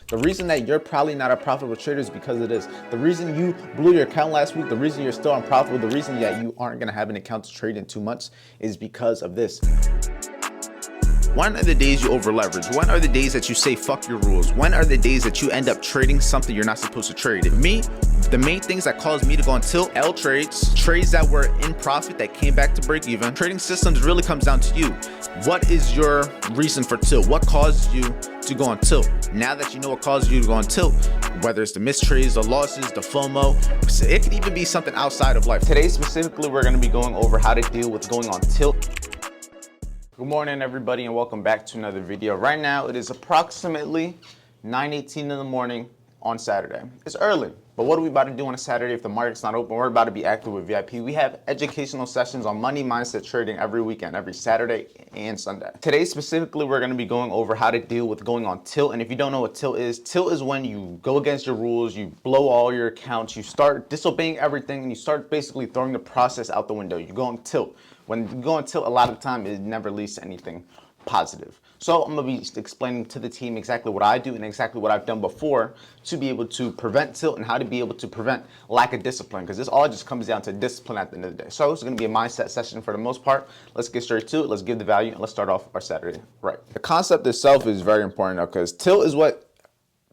The reason that you're probably not a profitable trader is because of this. The reason you blew your account last week, the reason you're still unprofitable, the reason that you aren't gonna have an account to trade in 2 months is because of this. When are the days you over leverage? When are the days that you say fuck your rules? When are the days that you end up trading something you're not supposed to trade? Me, the main things that caused me to go on tilt, L trades, trades that were in profit that came back to break even. Trading systems really comes down to you. What is your reason for tilt? What causes you to go on tilt? Now that you know what causes you to go on tilt, whether it's the missed trades, the losses, the FOMO, it could even be something outside of life. Today specifically, we're gonna be going over how to deal with going on tilt. Good morning, everybody, and welcome back to another video. Right now, it is approximately 9:18 in the morning on Saturday. It's early, but what are we about to do on a Saturday if the market's not open? We're about to be active with VIP. We have educational sessions on money mindset trading every weekend, every Saturday and Sunday. Today, specifically, we're going to be going over how to deal with going on tilt. And if you don't know what tilt is when you go against your rules, you blow all your accounts, you start disobeying everything, and you start basically throwing the process out the window. You go on tilt. When you go on tilt, a lot of the time, it never leads to anything positive. So I'm gonna be explaining to the team exactly what I do and exactly what I've done before to be able to prevent tilt and how to be able to prevent lack of discipline, because this all just comes down to discipline at the end of the day. So it's gonna be a mindset session for the most part. Let's get straight to it. Let's give the value and let's start off our Saturday right. The concept itself is very important though, because tilt is what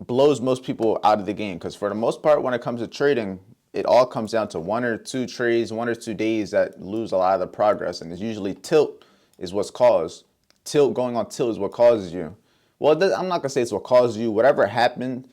blows most people out of the game, because for the most part, when it comes to trading, it all comes down to 1 or 2 trades, 1 or 2 days that lose a lot of the progress. And it's usually tilt is what's caused. Tilt, going on tilt is what causes you. Well, I'm not gonna say it's what causes you. Whatever happened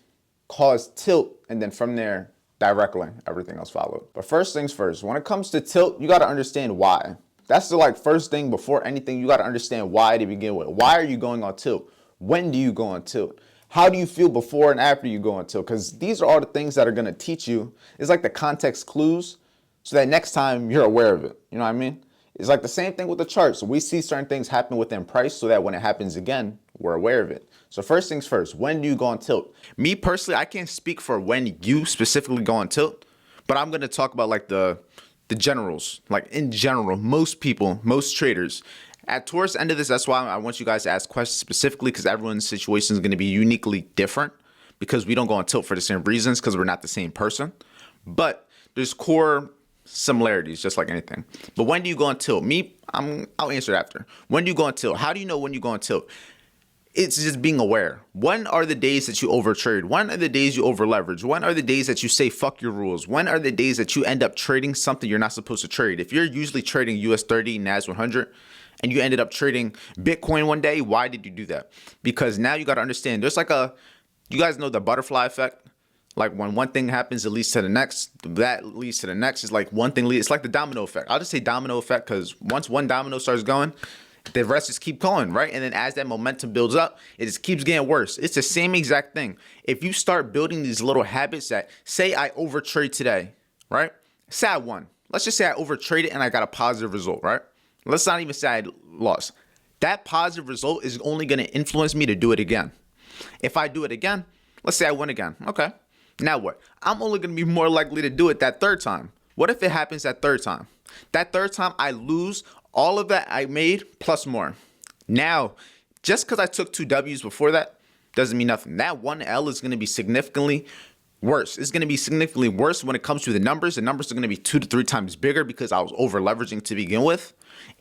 caused tilt, and then from there, directly, everything else followed. But first things first, when it comes to tilt, you gotta understand why. That's the first thing before anything, you gotta understand why to begin with. Why are you going on tilt? When do you go on tilt? How do you feel before and after you go on tilt? Because these are all the things that are gonna teach you. It's like the context clues, so that next time you're aware of it. You know what I mean? It's like the same thing with the chart. So we see certain things happen within price so that when it happens again, we're aware of it. So first things first, when do you go on tilt? Me personally, I can't speak for when you specifically go on tilt, but I'm gonna talk about the generals. Like in general, most people, most traders, towards the end of this, that's why I want you guys to ask questions specifically, because everyone's situation is gonna be uniquely different, because we don't go on tilt for the same reasons, because we're not the same person. But there's core similarities, just like anything. But when do you go on tilt? I'll answer it after. When do you go on tilt? How do you know when you go on tilt? It's just being aware. When are the days that you overtrade? When are the days you over leverage? When are the days that you say fuck your rules? When are the days that you end up trading something you're not supposed to trade? If you're usually trading US 30, NAS 100, and you ended up trading Bitcoin one day, why did you do that? Because now you got to understand, there's you guys know the butterfly effect? Like when one thing happens, it leads to the next. That leads to the next. Is like one thing leads. It's like the domino effect. I'll just say domino effect, because once one domino starts going, the rest just keep going, right? And then as that momentum builds up, it just keeps getting worse. It's the same exact thing. If you start building these little habits that, say I overtrade today, right? Say I won. Let's just say I overtraded and I got a positive result, right? Let's not even say I lost. That positive result is only going to influence me to do it again. If I do it again, let's say I win again. Okay. Now what? I'm only going to be more likely to do it that third time. What if it happens that third time? That third time I lose all of that I made plus more. Now, just because I took 2 W's before that doesn't mean nothing. That 1 L is going to be significantly worse. It's going to be significantly worse when it comes to the numbers. The numbers are going to be 2 to 3 times bigger because I was over leveraging to begin with.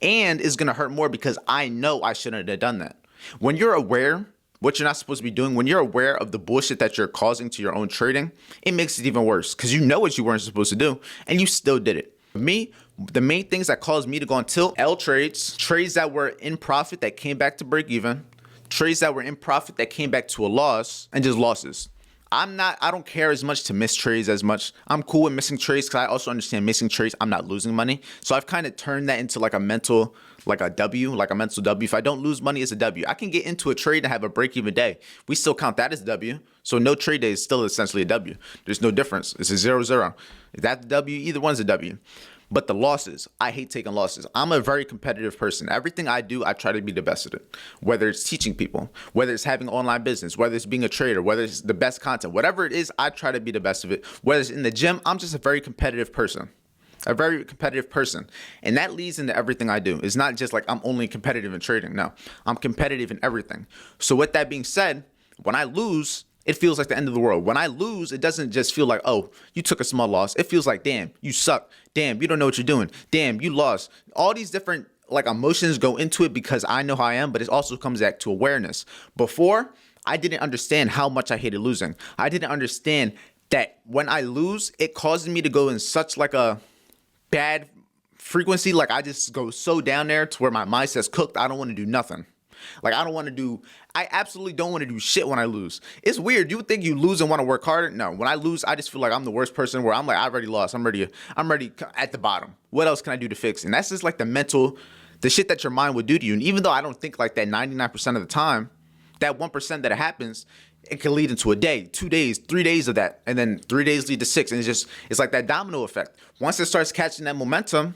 And it's going to hurt more because I know I shouldn't have done that. When you're aware what you're not supposed to be doing, when you're aware of the bullshit that you're causing to your own trading, it makes it even worse, because you know what you weren't supposed to do and you still did it. Me, the main things that caused me to go on tilt, L trades, trades that were in profit that came back to break even, trades that were in profit that came back to a loss, and just losses. I don't care as much to miss trades as much. I'm cool with missing trades because I also understand missing trades, I'm not losing money. So I've kind of turned that into like a mental W. If I don't lose money, it's a W. I can get into a trade and have a break-even day. We still count that as W. So no trade day is still essentially a W. There's no difference. It's a 0-0. Is that the W? Either one's a W. But the losses, I hate taking losses. I'm a very competitive person. Everything I do, I try to be the best at it. Whether it's teaching people, whether it's having an online business, whether it's being a trader, whether it's the best content, whatever it is, I try to be the best of it. Whether it's in the gym, I'm just a very competitive person. And that leads into everything I do. It's not just like I'm only competitive in trading. No, I'm competitive in everything. So with that being said, when I lose, it feels like the end of the world. When I lose, it doesn't just feel like, oh, you took a small loss. It feels like, damn, you suck. Damn, you don't know what you're doing. Damn, you lost. All these different like emotions go into it because I know how I am, but it also comes back to awareness. Before, I didn't understand how much I hated losing. I didn't understand that when I lose, it causes me to go in such like a bad frequency. Like I just go so down there to where my mind says cooked. I don't want to do nothing. Like I absolutely don't want to do shit when I lose. It's weird. You would think you lose and want to work harder. No, when I lose, I just feel like I'm the worst person where I'm like, I already lost. I'm ready at the bottom. What else can I do to fix? And that's just like the shit that your mind would do to you. And even though I don't think like that 99% of the time, that 1% that it happens, it can lead into a day, 2 days, 3 days of that. And then 3 days lead to 6. And it's like that domino effect. Once it starts catching that momentum,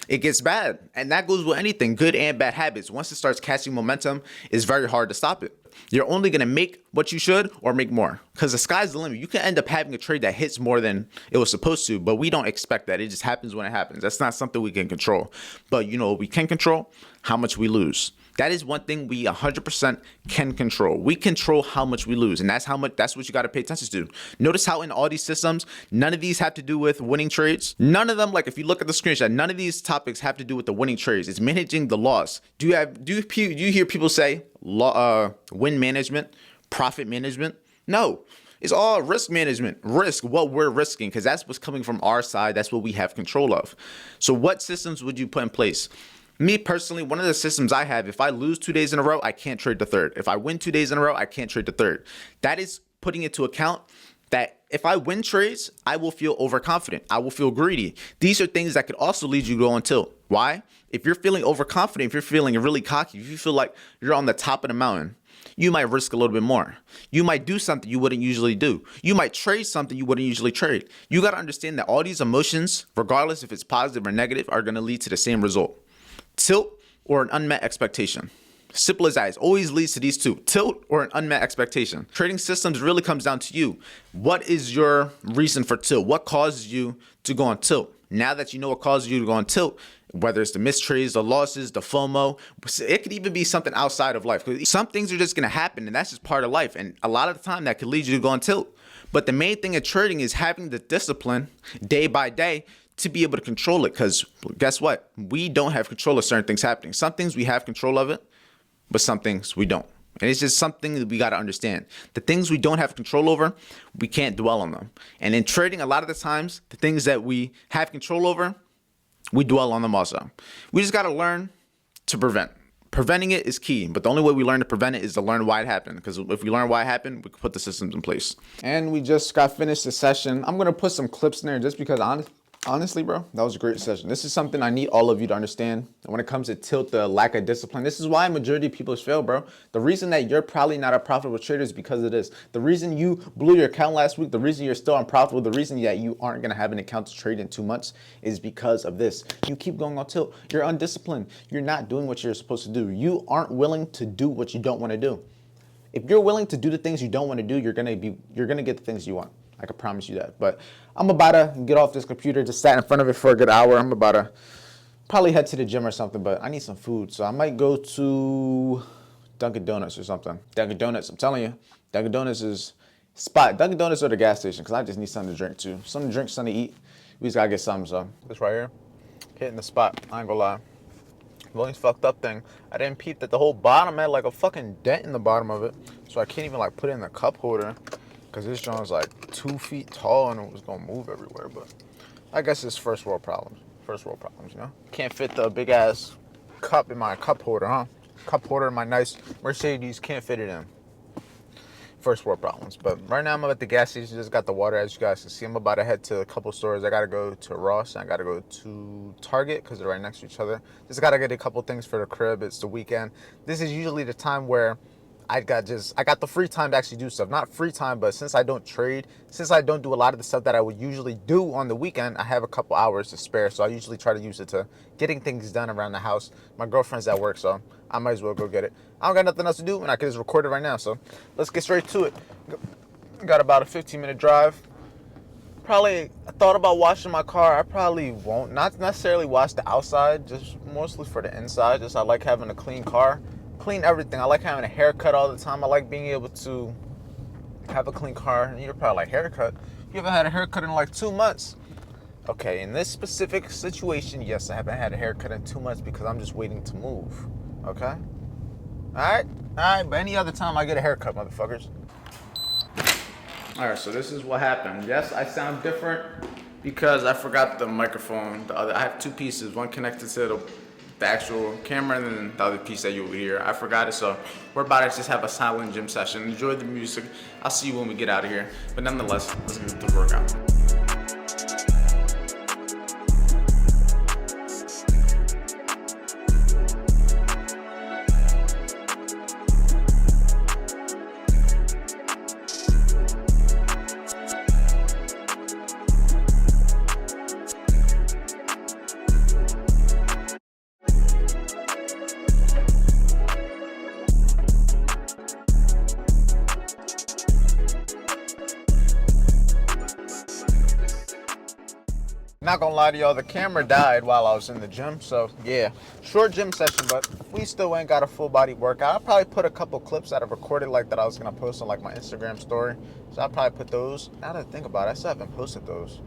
it gets bad. And that goes with anything, good and bad habits. Once it starts catching momentum, it's very hard to stop it. You're only going to make what you should or make more because the sky's the limit. You can end up having a trade that hits more than it was supposed to, but we don't expect that. It just happens when it happens. That's not something we can control. But you know what we can control? How much we lose. That is one thing we 100% can control. We control how much we lose, and that's what you got to pay attention to. Notice how in all these systems, none of these have to do with winning trades. None of them, like if you look at the screenshot, none of these topics have to do with the winning trades. It's managing the loss. Do you hear people say win management, profit management? No. It's all risk management, what we're risking, because that's what's coming from our side. That's what we have control of. So what systems would you put in place? Me personally, one of the systems I have, if I lose 2 days in a row, I can't trade the third. If I win 2 days in a row, I can't trade the third. That is putting into account that if I win trades, I will feel overconfident. I will feel greedy. These are things that could also lead you to go on tilt. Why? If you're feeling overconfident, if you're feeling really cocky, if you feel like you're on the top of the mountain, you might risk a little bit more. You might do something you wouldn't usually do. You might trade something you wouldn't usually trade. You got to understand that all these emotions, regardless if it's positive or negative, are going to lead to the same result. Tilt or an unmet expectation. Simple as that. It always leads to these two. Tilt or an unmet expectation. Trading systems really comes down to you. What is your reason for tilt? What causes you to go on tilt? Now that you know what causes you to go on tilt, whether it's the mistrades, the losses, the FOMO, it could even be something outside of life. Some things are just going to happen, and that's just part of life. And a lot of the time that could lead you to go on tilt. But the main thing in trading is having the discipline day by day to be able to control it, because guess what? We don't have control of certain things happening. Some things we have control of it, but some things we don't. And it's just something that we got to understand. The things we don't have control over, we can't dwell on them. And in trading, a lot of the times, the things that we have control over, we dwell on them also. We just got to learn to prevent. Preventing it is key, but the only way we learn to prevent it is to learn why it happened. Because if we learn why it happened, we can put the systems in place. And we just got finished the session. I'm going to put some clips in there just because honestly, bro, that was a great session. This is something I need all of you to understand. When it comes to tilt, the lack of discipline, this is why a majority of people fail, bro. The reason that you're probably not a profitable trader is because of this. The reason you blew your account last week, the reason you're still unprofitable, the reason that you aren't going to have an account to trade in 2 months is because of this. You keep going on tilt. You're undisciplined. You're not doing what you're supposed to do. You aren't willing to do what you don't want to do. If you're willing to do the things you don't want to do, you're gonna get the things you want. I can promise you that. But I'm about to get off this computer. Just sat in front of it for a good hour. I'm about to probably head to the gym or something, but I need some food. So I might go to Dunkin' Donuts or something. Dunkin' Donuts, I'm telling you. Dunkin' Donuts is spot. Dunkin' Donuts or the gas station, because I just need something to drink too. Something to drink, something to eat. We just gotta get something, so. This right here, hitting the spot. I ain't gonna lie. The only fucked up thing, I didn't peep that the whole bottom had like a fucking dent in the bottom of it. So I can't even like put it in the cup holder because this joint's like 2 feet tall and it was gonna move everywhere. But I guess it's first world problems. First world problems, you know? Can't fit the big ass cup in my cup holder, huh? Cup holder in my nice Mercedes, can't fit it in. First world problems. But right now I'm at the gas station, just got the water, as you guys can see. I'm about to head to a couple stores. I gotta go to Ross and I gotta go to Target because they're right next to each other. Just gotta get a couple things for the crib. It's the weekend. This is usually the time where I got the free time to actually do stuff. Not free time, but since I don't trade, since I don't do a lot of the stuff that I would usually do on the weekend, I have a couple hours to spare. So I usually try to use it to getting things done around the house. My girlfriend's at work, so I might as well go get it. I don't got nothing else to do, and I can just record it right now. So let's get straight to it. Got about a 15-minute drive. Probably, I thought about washing my car. I probably won't. Not necessarily wash the outside, just mostly for the inside. Just I like having a clean car. Clean everything. I like having a haircut all the time. I like being able to have a clean car, and you're probably like, haircut? You haven't had a haircut in like 2 months. Okay, in this specific situation, yes, I haven't had a haircut in 2 months because I'm just waiting to move. Okay? Alright? Alright, but any other time I get a haircut, motherfuckers. Alright, so this is what happened. Yes, I sound different because I forgot the microphone. I have two pieces, one connected to the actual camera and then the other piece that you'll hear. I forgot it, so we're about to just have a silent gym session. Enjoy the music. I'll see you when we get out of here. But nonetheless, let's get to the workout. Not gonna lie to y'all, the camera died while I was in the gym, so yeah, short gym session, but we still ain't got a full body workout. I'll probably put a couple clips that I recorded like that I was gonna post on like my Instagram story, so I'll probably put those. Now that I think about it, I still haven't posted those.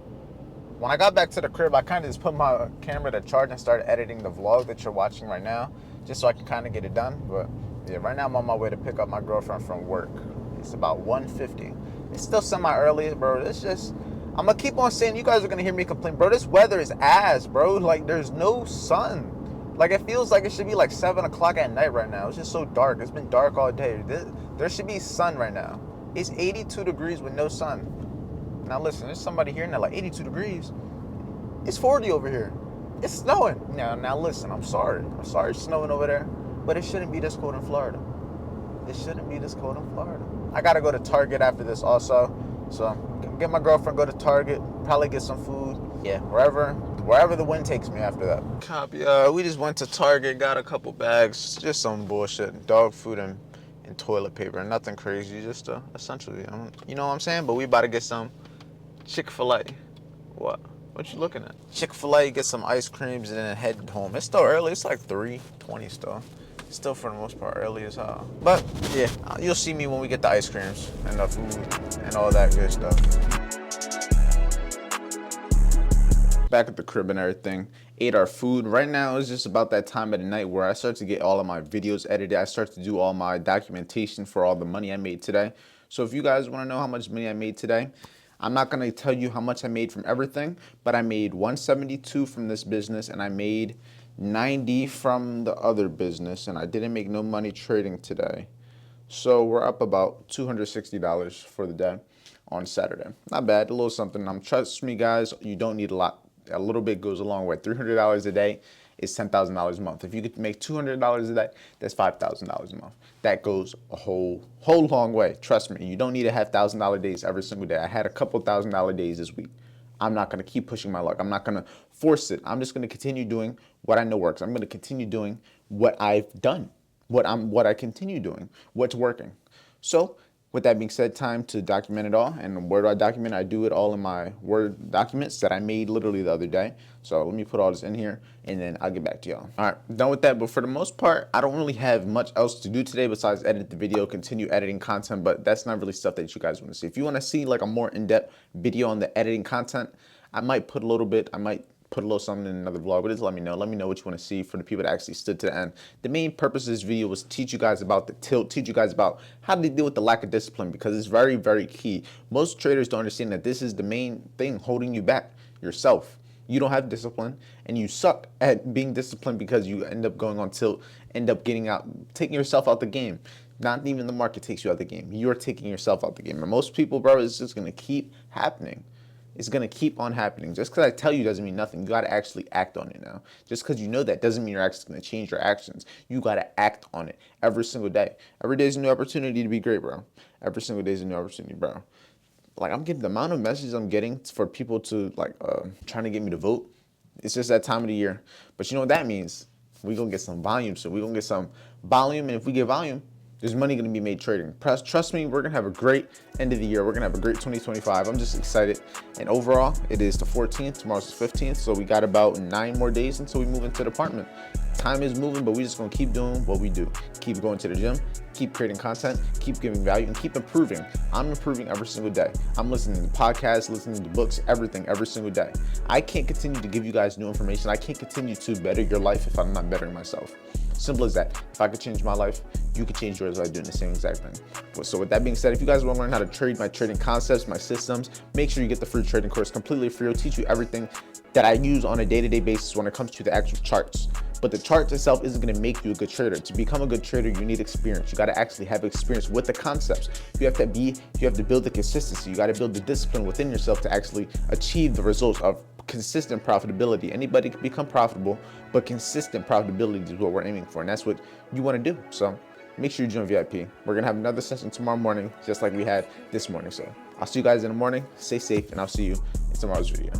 When I got back to the crib, I kind of just put my camera to charge and started editing the vlog that you're watching right now, just so I can kind of get it done. But yeah, right now I'm on my way to pick up my girlfriend from work. It's about 1:50. It's still semi-early, bro. It's just, I'm gonna keep on saying, you guys are gonna hear me complain, bro. This weather is ass, bro. Like, there's no sun. Like, it feels like it should be like 7 o'clock at night right now. It's just so dark. It's been dark all day. There should be sun right now. It's 82 degrees with no sun. Now listen, there's somebody here now like 82 degrees. It's 40 over here. It's snowing. Now listen, I'm sorry. I'm sorry it's snowing over there, but it shouldn't be this cold in Florida. It shouldn't be this cold in Florida. I gotta go to Target after this also. So get my girlfriend, go to Target, probably get some food. Yeah, wherever the wind takes me after that. Copy. We just went to Target, got a couple bags, just some bullshit, dog food and toilet paper, nothing crazy, just essentially, you know what I'm saying? But we about to get some Chick-fil-A. What you looking at? Chick-fil-A, get some ice creams and then head home. It's still early. It's like 3:20 still. Still for the most part early as hell. But yeah, you'll see me when we get the ice creams and the food and all that good stuff. Back at the crib and everything, ate our food. Right now it's just about that time of the night where I start to get all of my videos edited. I start to do all my documentation for all the money I made today. So if you guys want to know how much money I made today, I'm not going to tell you how much I made from everything, but I made 172 from this business and I made 90 from the other business, and I didn't make no money trading today. So we're up about $260 for the day on Saturday. Not bad, a little something. Trust me guys, you don't need a lot. A little bit goes a long way. $300 a day is $10,000 a month. If you could make $200 a day, that's $5,000 a month. That goes a whole long way. Trust me, you don't need to have $1,000 days every single day. I had a couple $1,000 days this week. I'm not going to keep pushing my luck. I'm not going to force it. I'm just going to continue doing what I know works. I'm going to continue doing what I've done, what I continue doing, what's working. So with that being said, time to document it all. And where do I document? I do it all in my Word documents that I made literally the other day. So let me put all this in here and then I'll get back to y'all. All right, done with that. But for the most part, I don't really have much else to do today besides edit the video, continue editing content, but that's not really stuff that you guys want to see. If you want to see like a more in-depth video on the editing content, I might put a little bit, I might put a little something in another vlog, but just let me know. Let me know what you want to see for the people that actually stood to the end. The main purpose of this video was to teach you guys about the tilt, teach you guys about how to deal with the lack of discipline, because it's very, very key. Most traders don't understand that this is the main thing holding you back, yourself. You don't have discipline and you suck at being disciplined because you end up going on tilt, end up taking yourself out the game. Not even the market takes you out the game. You're taking yourself out the game. And most people, bro, it's just going to keep happening. It's going to keep on happening. Just because I tell you doesn't mean nothing. You got to actually act on it now. Just because you know that doesn't mean you're actually going to change your actions. You got to act on it every single day. Every day is a new opportunity to be great, bro. Every single day is a new opportunity, bro. Like, I'm getting the amount of messages I'm getting for people to, like, trying to get me to vote. It's just that time of the year. But you know what that means? We're going to get some volume. So we're going to get some volume. And if we get volume, There's money going to be made trading. Trust me, we're going to have a great end of the year. We're going to have a great 2025. I'm just excited. And overall, it is the 14th. Tomorrow's the 15th. So we got about 9 more days until we move into the apartment. Time is moving, but we're just going to keep doing what we do. Keep going to the gym, keep creating content, keep giving value, and keep improving. I'm improving every single day. I'm listening to podcasts, listening to books, everything, every single day. I can't continue to give you guys new information. I can't continue to better your life if I'm not bettering myself. Simple as that. If I could change my life, you could change yours by doing the same exact thing. So with that being said, if you guys want to learn how to trade, my trading concepts, my systems, make sure you get the free trading course completely free. It'll teach you everything that I use on a day-to-day basis when it comes to the actual charts. But the chart itself isn't going to make you a good trader. To become a good trader, you need experience. You got to actually have experience with the concepts. You have to build the consistency. You got to build the discipline within yourself to actually achieve the results of consistent profitability. Anybody can become profitable, but consistent profitability is what we're aiming for. And that's what you want to do. So make sure you join VIP. We're going to have another session tomorrow morning, just like we had this morning. So I'll see you guys in the morning. Stay safe, and I'll see you in tomorrow's video.